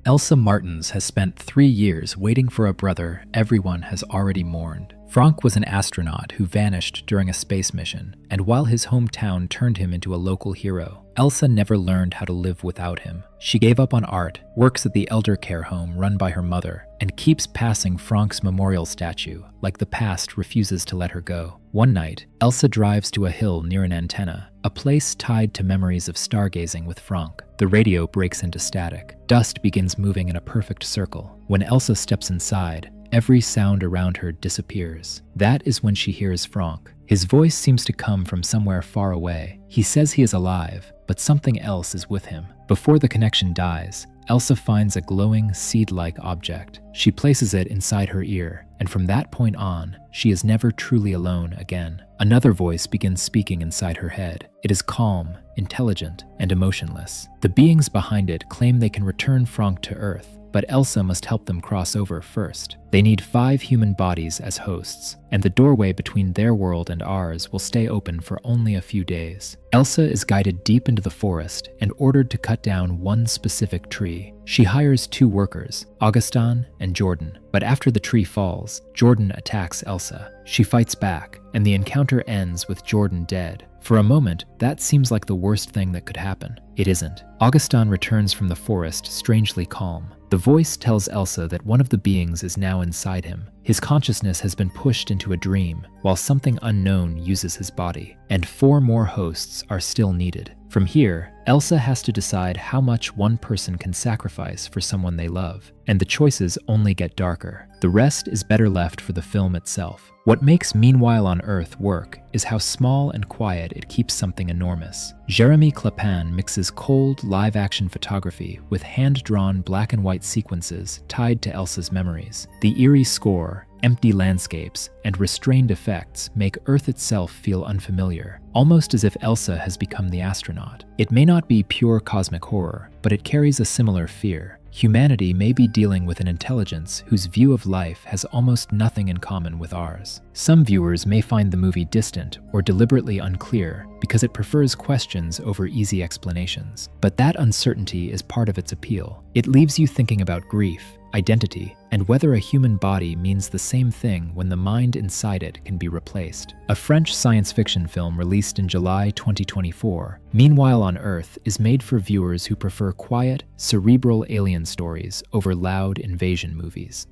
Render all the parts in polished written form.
Elsa Martins has spent 3 years waiting for a brother everyone has already mourned. Frank was an astronaut who vanished during a space mission, and while his hometown turned him into a local hero, Elsa never learned how to live without him. She gave up on art, works at the elder care home run by her mother, and keeps passing Frank's memorial statue, like the past refuses to let her go. One night, Elsa drives to a hill near an antenna, a place tied to memories of stargazing with Frank. The radio breaks into static. Dust begins moving in a perfect circle. When Elsa steps inside, every sound around her disappears. That is when she hears Frank. His voice seems to come from somewhere far away. He says he is alive, but something else is with him. Before the connection dies, Elsa finds a glowing, seed-like object. She places it inside her ear, and from that point on, she is never truly alone again. Another voice begins speaking inside her head. It is calm, intelligent, and emotionless. The beings behind it claim they can return Frank to Earth, but Elsa must help them cross over first. They need 5 human bodies as hosts, and the doorway between their world and ours will stay open for only a few days. Elsa is guided deep into the forest and ordered to cut down one specific tree. She hires 2 workers, Augustin and Jordan, but after the tree falls, Jordan attacks Elsa. She fights back, and the encounter ends with Jordan dead. For a moment, that seems like the worst thing that could happen. It isn't. Augustin returns from the forest strangely calm. The voice tells Elsa that one of the beings is now inside him. His consciousness has been pushed into a dream, while something unknown uses his body, and 4 more hosts are still needed. From here, Elsa has to decide how much one person can sacrifice for someone they love, and the choices only get darker. The rest is better left for the film itself. What makes Meanwhile on Earth work is how small and quiet it keeps something enormous. Jeremy Clapin mixes cold, live-action photography with hand-drawn black and white sequences tied to Elsa's memories. The eerie score, empty landscapes, and restrained effects make Earth itself feel unfamiliar, almost as if Elsa has become the astronaut. It may not be pure cosmic horror, but it carries a similar fear. Humanity may be dealing with an intelligence whose view of life has almost nothing in common with ours. Some viewers may find the movie distant or deliberately unclear because it prefers questions over easy explanations. But that uncertainty is part of its appeal. It leaves you thinking about grief, identity, and whether a human body means the same thing when the mind inside it can be replaced. A French science fiction film released in July 2024, Meanwhile on Earth, is made for viewers who prefer quiet, cerebral alien stories over loud invasion movies.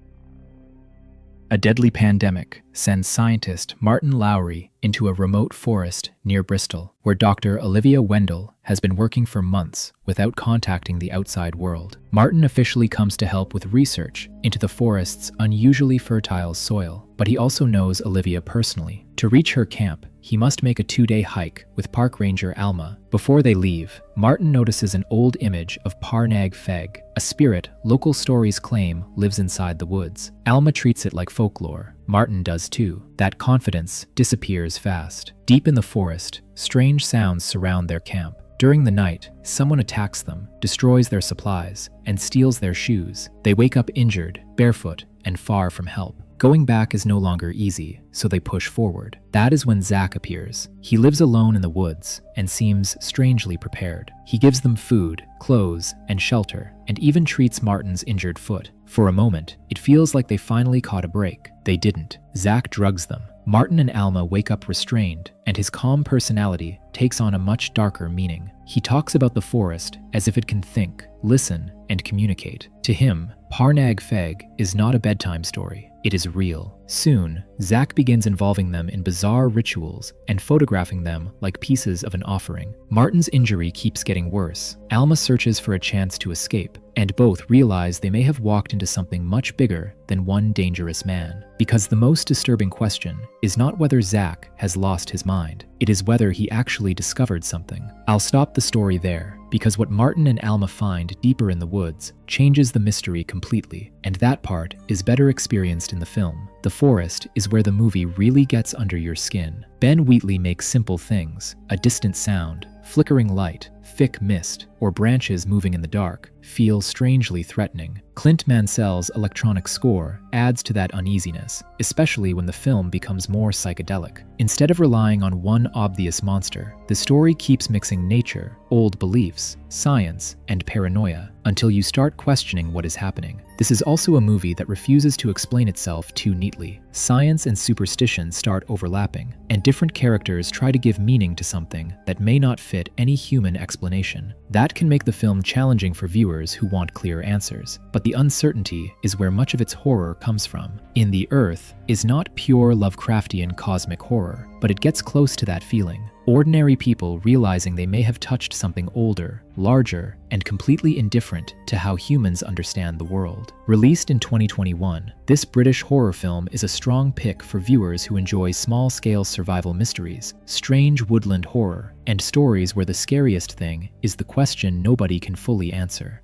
A deadly pandemic sends scientist Martin Lowry into a remote forest near Bristol, where Dr. Olivia Wendell has been working for months without contacting the outside world. Martin officially comes to help with research into the forest's unusually fertile soil, but he also knows Olivia personally. To reach her camp, he must make a 2-day hike with park ranger Alma. Before they leave, Martin notices an old image of Parnag Feg, a spirit local stories claim lives inside the woods. Alma treats it like folklore. Martin does too. That confidence disappears fast. Deep in the forest, strange sounds surround their camp. During the night, someone attacks them, destroys their supplies, and steals their shoes. They wake up injured, barefoot, and far from help. Going back is no longer easy, so they push forward. That is when Zach appears. He lives alone in the woods and seems strangely prepared. He gives them food, clothes, and shelter, and even treats Martin's injured foot. For a moment, it feels like they finally caught a break. They didn't. Zach drugs them. Martin and Alma wake up restrained, and his calm personality takes on a much darker meaning. He talks about the forest as if it can think, listen, and communicate. To him, Parnag Feg is not a bedtime story. It is real. Soon, Zach begins involving them in bizarre rituals and photographing them like pieces of an offering. Martin's injury keeps getting worse. Alma searches for a chance to escape, and both realize they may have walked into something much bigger than one dangerous man. Because the most disturbing question is not whether Zach has lost his mind, it is whether he actually discovered something. I'll stop the story there, because what Martin and Alma find deeper in the woods changes the mystery completely, and that part is better experienced in the film. The forest is where the movie really gets under your skin. Ben Wheatley makes simple things, a distant sound, flickering light, thick mist, or branches moving in the dark feel strangely threatening. Clint Mansell's electronic score adds to that uneasiness, especially when the film becomes more psychedelic. Instead of relying on one obvious monster, the story keeps mixing nature, old beliefs, science, and paranoia until you start questioning what is happening. This is also a movie that refuses to explain itself too neatly. Science and superstition start overlapping, and different characters try to give meaning to something that may not fit any human explanation. That can make the film challenging for viewers who want clear answers, but the uncertainty is where much of its horror comes from. In the Earth is not pure Lovecraftian cosmic horror, but it gets close to that feeling. Ordinary people realizing they may have touched something older, larger, and completely indifferent to how humans understand the world. Released in 2021, this British horror film is a strong pick for viewers who enjoy small-scale survival mysteries, strange woodland horror, and stories where the scariest thing is the question nobody can fully answer.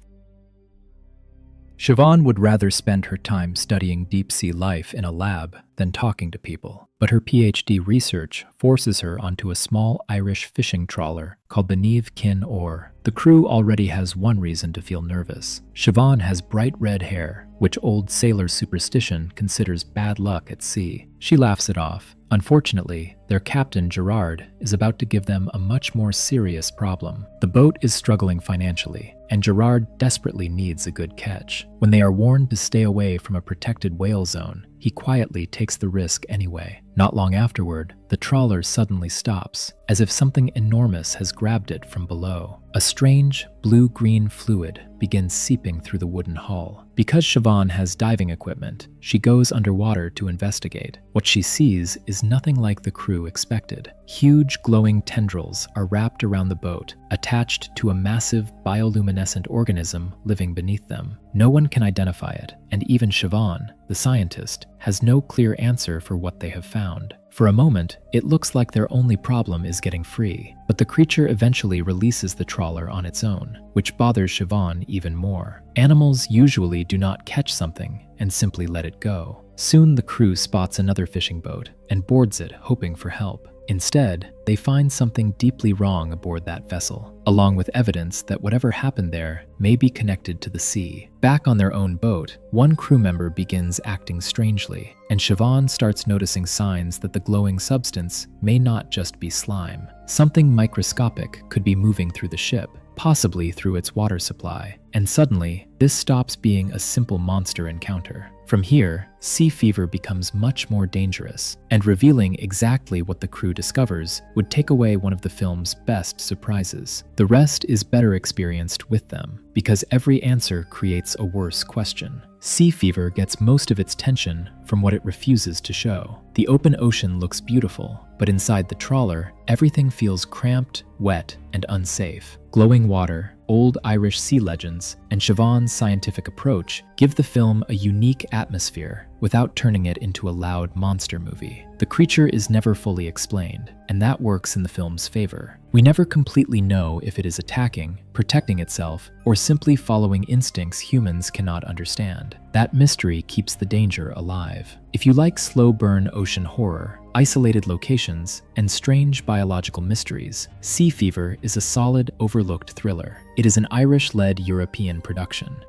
Siobhan would rather spend her time studying deep-sea life in a lab than talking to people, but her PhD research forces her onto a small Irish fishing trawler called the Niamh Cinn Ór. The crew already has one reason to feel nervous. Siobhan has bright red hair, which old sailor superstition considers bad luck at sea. She laughs it off. Unfortunately, their captain, Gerard, is about to give them a much more serious problem. The boat is struggling financially, and Gerard desperately needs a good catch. When they are warned to stay away from a protected whale zone, he quietly takes the risk anyway. Not long afterward, the trawler suddenly stops, as if something enormous has grabbed it from below. A strange, blue-green fluid begins seeping through the wooden hull. Because Siobhan has diving equipment, she goes underwater to investigate. What she sees is nothing like the crew expected. Huge glowing tendrils are wrapped around the boat, attached to a massive bioluminescent organism living beneath them. No one can identify it, and even Siobhan, the scientist, has no clear answer for what they have found. For a moment, it looks like their only problem is getting free, but the creature eventually releases the trawler on its own, which bothers Siobhan even more. Animals usually do not catch something and simply let it go. Soon the crew spots another fishing boat and boards it, hoping for help. Instead, they find something deeply wrong aboard that vessel, along with evidence that whatever happened there may be connected to the sea. Back on their own boat, one crew member begins acting strangely, and Siobhan starts noticing signs that the glowing substance may not just be slime. Something microscopic could be moving through the ship, possibly through its water supply, and suddenly, this stops being a simple monster encounter. From here, sea fever becomes much more dangerous, and revealing exactly what the crew discovers would take away one of the film's best surprises. The rest is better experienced with them, because every answer creates a worse question. Sea fever gets most of its tension from what it refuses to show. The open ocean looks beautiful, but inside the trawler, everything feels cramped, wet, and unsafe. Glowing water, old Irish sea legends, and Siobhan's scientific approach give the film a unique atmosphere without turning it into a loud monster movie. The creature is never fully explained, and that works in the film's favor. We never completely know if it is attacking, protecting itself, or simply following instincts humans cannot understand. That mystery keeps the danger alive. If you like slow-burn ocean horror, isolated locations, and strange biological mysteries, Sea Fever is a solid, overlooked thriller. It is an Irish-led European production.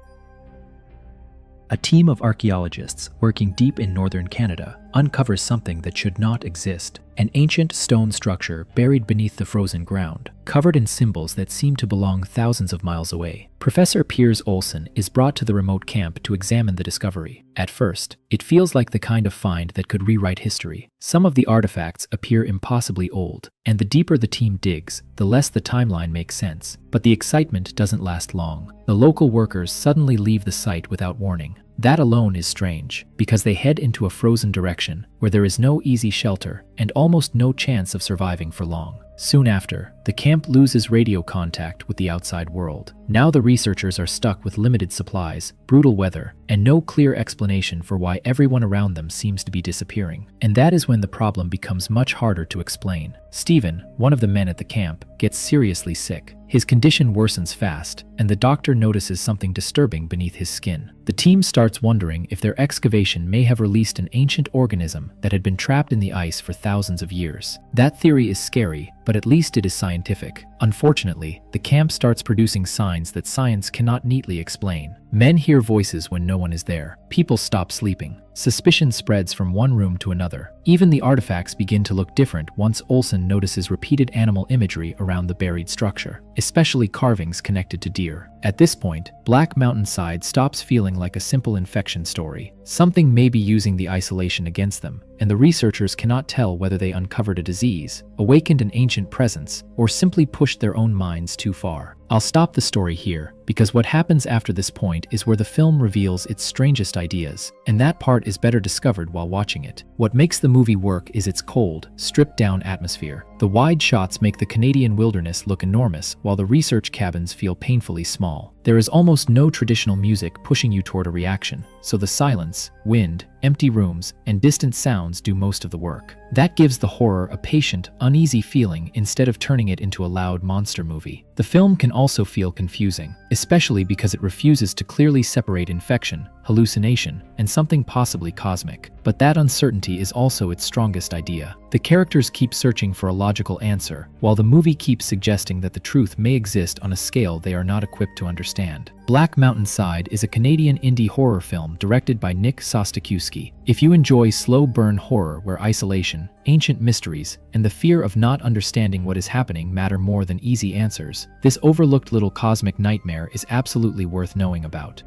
A team of archaeologists working deep in northern Canada uncovers something that should not exist. An ancient stone structure buried beneath the frozen ground, covered in symbols that seem to belong thousands of miles away. Professor Piers Olsen is brought to the remote camp to examine the discovery. At first, it feels like the kind of find that could rewrite history. Some of the artifacts appear impossibly old, and the deeper the team digs, the less the timeline makes sense. But the excitement doesn't last long. The local workers suddenly leave the site without warning. That alone is strange, because they head into a frozen direction where there is no easy shelter and almost no chance of surviving for long. Soon after, the camp loses radio contact with the outside world. Now the researchers are stuck with limited supplies, brutal weather, and no clear explanation for why everyone around them seems to be disappearing. And that is when the problem becomes much harder to explain. Stephen, one of the men at the camp, gets seriously sick. His condition worsens fast, and the doctor notices something disturbing beneath his skin. The team starts wondering if their excavation may have released an ancient organism that had been trapped in the ice for thousands of years. That theory is scary, but at least it is scientific. Unfortunately, the camp starts producing signs that science cannot neatly explain. Men hear voices when no one is there. People stop sleeping. Suspicion spreads from one room to another. Even the artifacts begin to look different once Olsen notices repeated animal imagery around the buried structure, especially carvings connected to deer. At this point, Black Mountainside stops feeling like a simple infection story. Something may be using the isolation against them, and the researchers cannot tell whether they uncovered a disease, awakened an ancient presence, or simply pushed their own minds too far. I'll stop the story here, because what happens after this point is where the film reveals its strangest ideas, and that part is better discovered while watching it. What makes the movie work is its cold, stripped-down atmosphere. The wide shots make the Canadian wilderness look enormous, while the research cabins feel painfully small. There is almost no traditional music pushing you toward a reaction, so the silence, wind, empty rooms, and distant sounds do most of the work. That gives the horror a patient, uneasy feeling instead of turning it into a loud monster movie. The film can also feel confusing, especially because it refuses to clearly separate infection, hallucination, and something possibly cosmic. But that uncertainty is also its strongest idea. The characters keep searching for a logical answer, while the movie keeps suggesting that the truth may exist on a scale they are not equipped to understand. Black Mountainside is a Canadian indie horror film directed by Nick Sostakowski. If you enjoy slow-burn horror where isolation, ancient mysteries, and the fear of not understanding what is happening matter more than easy answers, this overlooked little cosmic nightmare is absolutely worth knowing about.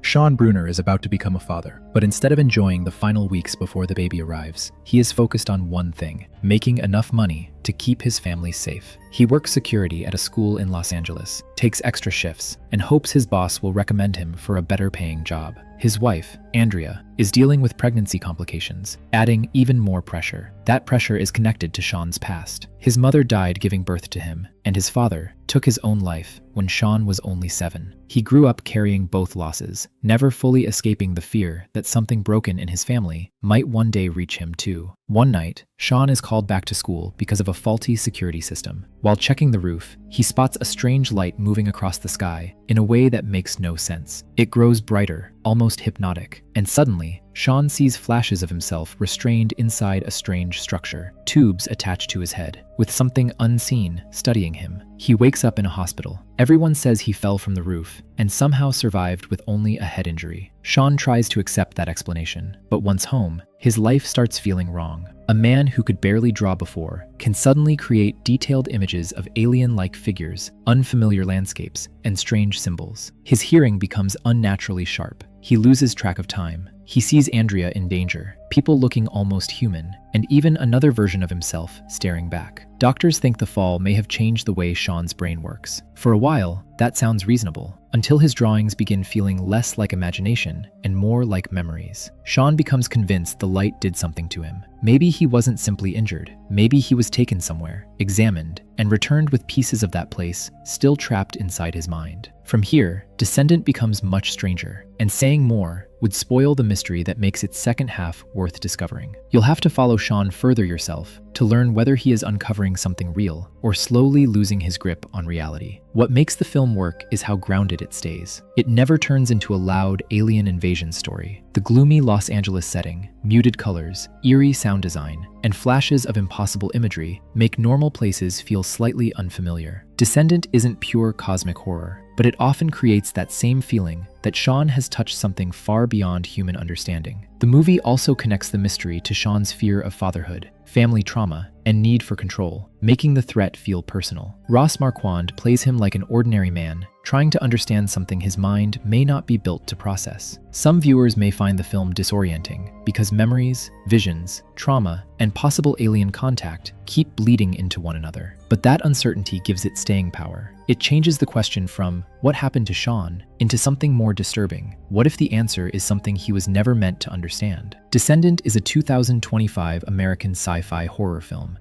Sean Bruner is about to become a father, but instead of enjoying the final weeks before the baby arrives, he is focused on one thing: making enough money to keep his family safe. He works security at a school in Los Angeles, takes extra shifts, and hopes his boss will recommend him for a better-paying job. His wife, Andrea, is dealing with pregnancy complications, adding even more pressure. That pressure is connected to Sean's past. His mother died giving birth to him, and his father took his own life when Sean was only 7. He grew up carrying both losses, never fully escaping the fear that something broken in his family might one day reach him too. One night, Sean is called back to school because of a faulty security system. While checking the roof, he spots a strange light moving across the sky in a way that makes no sense. It grows brighter, almost hypnotic, and suddenly, Sean sees flashes of himself restrained inside a strange structure, tubes attached to his head, with something unseen studying him. He wakes up in a hospital. Everyone says he fell from the roof and somehow survived with only a head injury. Sean tries to accept that explanation, but once home, his life starts feeling wrong. A man who could barely draw before can suddenly create detailed images of alien-like figures, unfamiliar landscapes, and strange symbols. His hearing becomes unnaturally sharp. He loses track of time. He sees Andrea in danger, people looking almost human, and even another version of himself staring back. Doctors think the fall may have changed the way Sean's brain works. For a while, that sounds reasonable, until his drawings begin feeling less like imagination and more like memories. Sean becomes convinced the light did something to him. Maybe he wasn't simply injured. Maybe he was taken somewhere, examined, and returned with pieces of that place still trapped inside his mind. From here, Descendant becomes much stranger, and saying more would spoil the mystery that makes its second half worth discovering. You'll have to follow Sean further yourself to learn whether he is uncovering something real or slowly losing his grip on reality. What makes the film work is how grounded it stays. It never turns into a loud alien invasion story. The gloomy Los Angeles setting, muted colors, eerie sound design, and flashes of impossible imagery make normal places feel slightly unfamiliar. Descendant isn't pure cosmic horror, but it often creates that same feeling that Sean has touched something far beyond human understanding. The movie also connects the mystery to Sean's fear of fatherhood, family trauma, and need for control, making the threat feel personal. Ross Marquand plays him like an ordinary man, trying to understand something his mind may not be built to process. Some viewers may find the film disorienting because memories, visions, trauma, and possible alien contact keep bleeding into one another. But that uncertainty gives it staying power. It changes the question from "what happened to Sean?" into something more disturbing. What if the answer is something he was never meant to understand? Descendant is a 2025 American sci-fi horror film.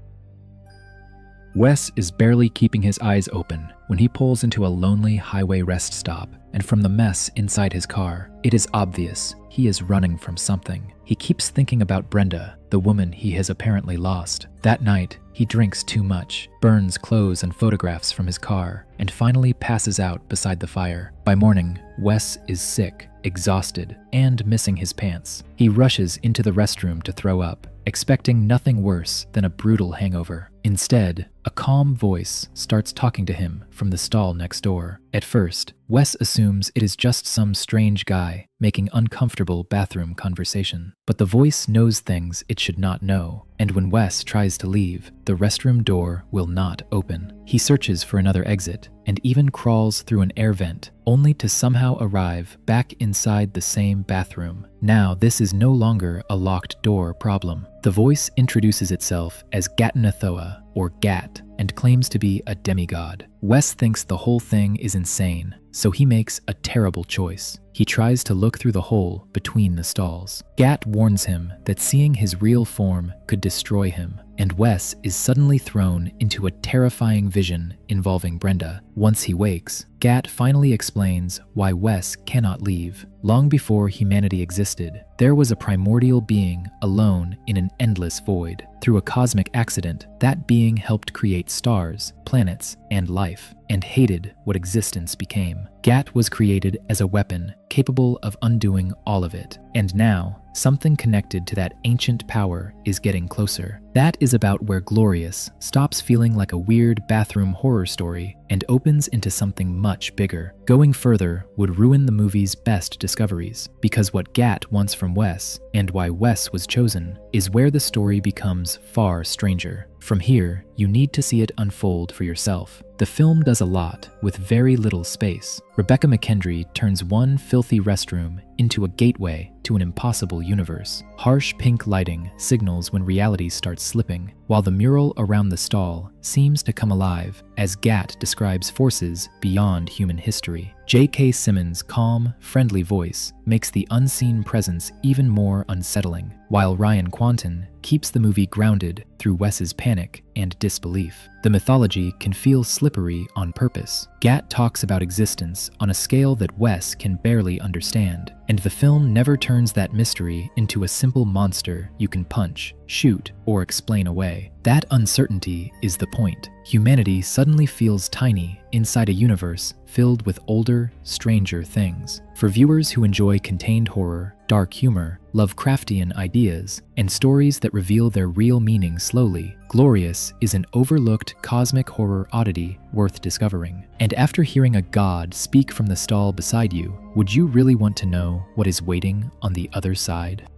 Wes is barely keeping his eyes open when he pulls into a lonely highway rest stop, and from the mess inside his car, it is obvious he is running from something. He keeps thinking about Brenda, the woman he has apparently lost. That night, he drinks too much, burns clothes and photographs from his car, and finally passes out beside the fire. By morning, Wes is sick, exhausted, and missing his pants. He rushes into the restroom to throw up, expecting nothing worse than a brutal hangover. Instead, a calm voice starts talking to him from the stall next door. At first, Wes assumes it is just some strange guy making uncomfortable bathroom conversation. But the voice knows things it should not know, and when Wes tries to leave, the restroom door will not open. He searches for another exit and even crawls through an air vent, only to somehow arrive back inside the same bathroom. Now, this is no longer a locked door problem. The voice introduces itself as Gatanathoa, or Gat, and claims to be a demigod. Wes thinks the whole thing is insane, so he makes a terrible choice. He tries to look through the hole between the stalls. Gat warns him that seeing his real form could destroy him, and Wes is suddenly thrown into a terrifying vision involving Brenda. Once he wakes, Gat finally explains why Wes cannot leave. Long before humanity existed, there was a primordial being alone in an endless void. Through a cosmic accident, that being helped create stars, planets, and life, and hated what existence became. Gat was created as a weapon capable of undoing all of it, and now, something connected to that ancient power is getting closer. That is about where Glorious stops feeling like a weird bathroom horror story and opens into something much bigger. Going further would ruin the movie's best discoveries, because what Gat wants from Wes, and why Wes was chosen, is where the story becomes far stranger. From here, you need to see it unfold for yourself. The film does a lot with very little space. Rebecca McKendry turns one filthy restroom into a gateway to an impossible universe. Harsh pink lighting signals when reality starts slipping, while the mural around the stall seems to come alive as Gat describes forces beyond human history. J.K. Simmons' calm, friendly voice makes the unseen presence even more unsettling, while Ryan Kwanten keeps the movie grounded through Wes's panic and disbelief. The mythology can feel slippery on purpose. Gat talks about existence on a scale that Wes can barely understand, and the film never turns that mystery into a simple monster you can punch, shoot, or explain away. That uncertainty is the point. Humanity suddenly feels tiny inside a universe filled with older, stranger things. For viewers who enjoy contained horror, dark humor, Lovecraftian ideas, and stories that reveal their real meaning slowly, Glorious is an overlooked cosmic horror oddity worth discovering. And after hearing a god speak from the stall beside you, would you really want to know what is waiting on the other side?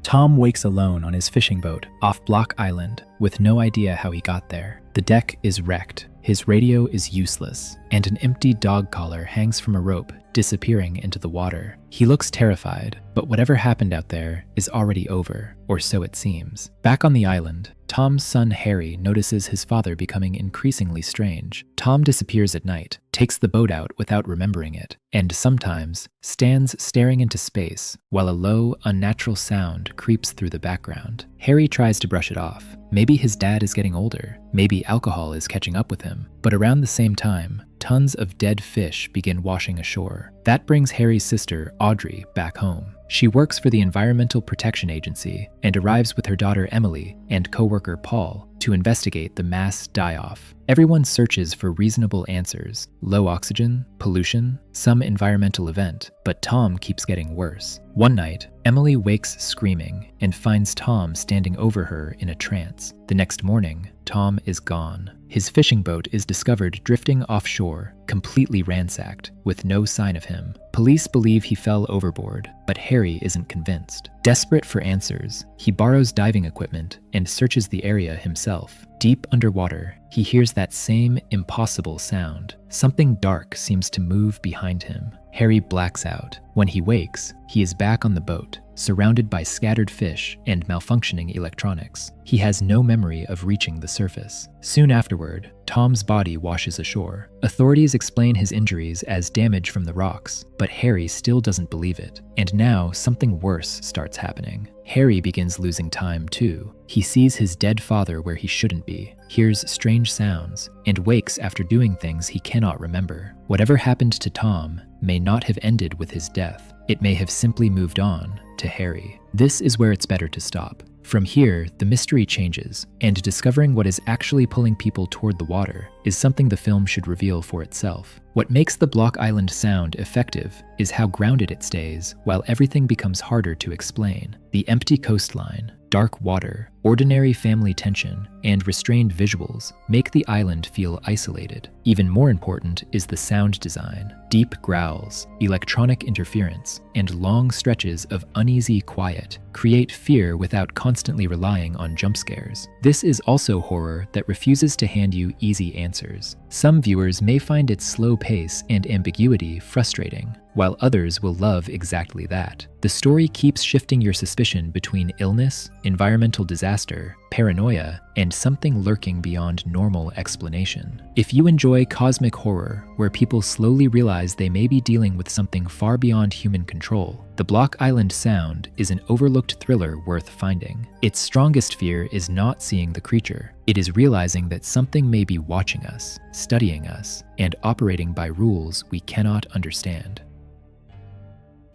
Tom wakes alone on his fishing boat off Block Island with no idea how he got there. The deck is wrecked, his radio is useless, and an empty dog collar hangs from a rope, disappearing into the water. He looks terrified, but whatever happened out there is already over, or so it seems. Back on the island, Tom's son Harry notices his father becoming increasingly strange. Tom disappears at night, takes the boat out without remembering it, and sometimes stands staring into space while a low, unnatural sound creeps through the background. Harry tries to brush it off. Maybe his dad is getting older. Maybe alcohol is catching up with him. But around the same time, tons of dead fish begin washing ashore. That brings Harry's sister, Audrey, back home. She works for the Environmental Protection Agency and arrives with her daughter Emily and co-worker Paul to investigate the mass die-off. Everyone searches for reasonable answers: low oxygen, pollution, some environmental event, but Tom keeps getting worse. One night, Emily wakes screaming and finds Tom standing over her in a trance. The next morning, Tom is gone. His fishing boat is discovered drifting offshore, completely ransacked, with no sign of him. Police believe he fell overboard, but Harry isn't convinced. Desperate for answers, he borrows diving equipment and searches the area himself. Deep underwater, he hears that same impossible sound. Something dark seems to move behind him. Harry blacks out. When he wakes, he is back on the boat, surrounded by scattered fish and malfunctioning electronics. He has no memory of reaching the surface. Soon afterward, Tom's body washes ashore. Authorities explain his injuries as damage from the rocks, but Harry still doesn't believe it. And now something worse starts happening. Harry begins losing time too. He sees his dead father where he shouldn't be, hears strange sounds, and wakes after doing things he cannot remember. Whatever happened to Tom may not have ended with his death. It may have simply moved on to Harry. This is where it's better to stop. From here, the mystery changes, and discovering what is actually pulling people toward the water is something the film should reveal for itself. What makes the Block Island sound effective is how grounded it stays while everything becomes harder to explain. The empty coastline, dark water, ordinary family tension, and restrained visuals make the island feel isolated. Even more important is the sound design. Deep growls, electronic interference, and long stretches of uneasy quiet create fear without constantly relying on jump scares. This is also horror that refuses to hand you easy answers. Some viewers may find its slow pace and ambiguity frustrating, while others will love exactly that. The story keeps shifting your suspicion between illness, environmental disaster, paranoia, and something lurking beyond normal explanation. If you enjoy cosmic horror, where people slowly realize they may be dealing with something far beyond human control, The Block Island Sound is an overlooked thriller worth finding. Its strongest fear is not seeing the creature. It is realizing that something may be watching us, studying us, and operating by rules we cannot understand.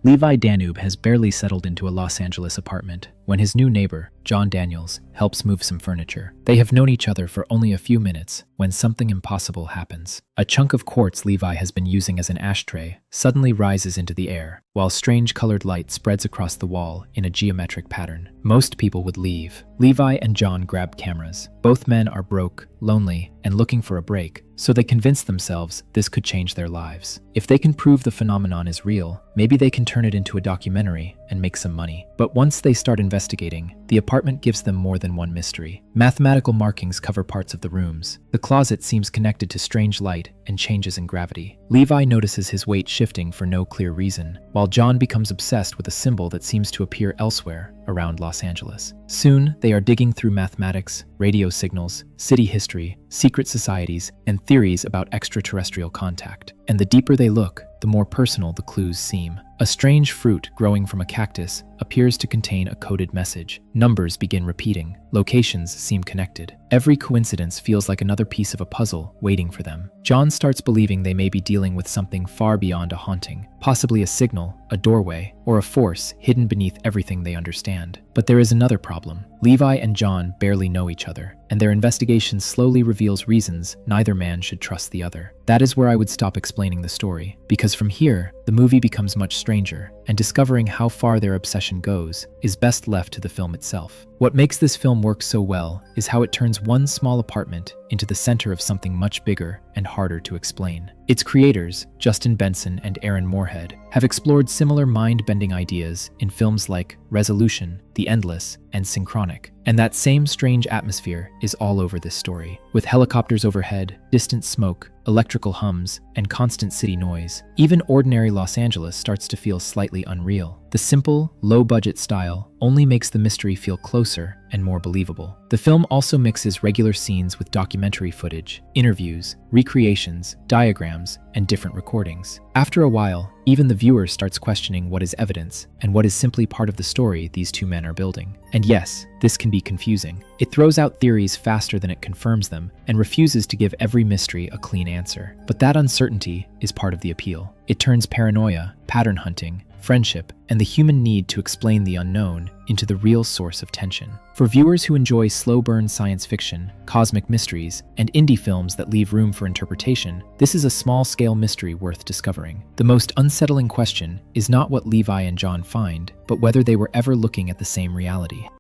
Levi Danube has barely settled into a Los Angeles apartment when his new neighbor, John Daniels, helps move some furniture. They have known each other for only a few minutes when something impossible happens. A chunk of quartz Levi has been using as an ashtray suddenly rises into the air, while strange colored light spreads across the wall in a geometric pattern. Most people would leave. Levi and John grab cameras. Both men are broke, lonely, and looking for a break, so they convince themselves this could change their lives. If they can prove the phenomenon is real, maybe they can turn it into a documentary and make some money. But once they start investigating, the apartment gives them more than one mystery. Mathematical markings cover parts of the rooms. The closet seems connected to strange light and changes in gravity. Levi notices his weight shifting for no clear reason, while John becomes obsessed with a symbol that seems to appear elsewhere around Los Angeles. Soon, they are digging through mathematics, radio signals, city history, secret societies, and theories about extraterrestrial contact. And the deeper they look, the more personal the clues seem. A strange fruit growing from a cactus appears to contain a coded message. Numbers begin repeating. Locations seem connected. Every coincidence feels like another piece of a puzzle waiting for them. John starts believing they may be dealing with something far beyond a haunting, possibly a signal, a doorway, or a force hidden beneath everything they understand. But there is another problem. Levi and John barely know each other, and their investigation slowly reveals reasons neither man should trust the other. That is where I would stop explaining the story, because from here, the movie becomes much stranger, and discovering how far their obsession goes is best left to the film itself. What makes this film work so well is how it turns one small apartment into the center of something much bigger and harder to explain. Its creators, Justin Benson and Aaron Moorhead, have explored similar mind-bending ideas in films like Resolution, The Endless, and Synchronic. And that same strange atmosphere is all over this story. With helicopters overhead, distant smoke, electrical hums, and constant city noise, even ordinary Los Angeles starts to feel slightly unreal. The simple, low-budget style only makes the mystery feel closer and more believable. The film also mixes regular scenes with documentary footage, interviews, recreations, diagrams, and different recordings. After a while, even the viewer starts questioning what is evidence and what is simply part of the story these two men are building. And yes, this can be confusing. It throws out theories faster than it confirms them and refuses to give every mystery a clean answer. But that uncertainty is part of the appeal. It turns paranoia, pattern hunting, friendship, and the human need to explain the unknown into the real source of tension. For viewers who enjoy slow-burn science fiction, cosmic mysteries, and indie films that leave room for interpretation, this is a small-scale mystery worth discovering. The most unsettling question is not what Levi and John find, but whether they were ever looking at the same reality.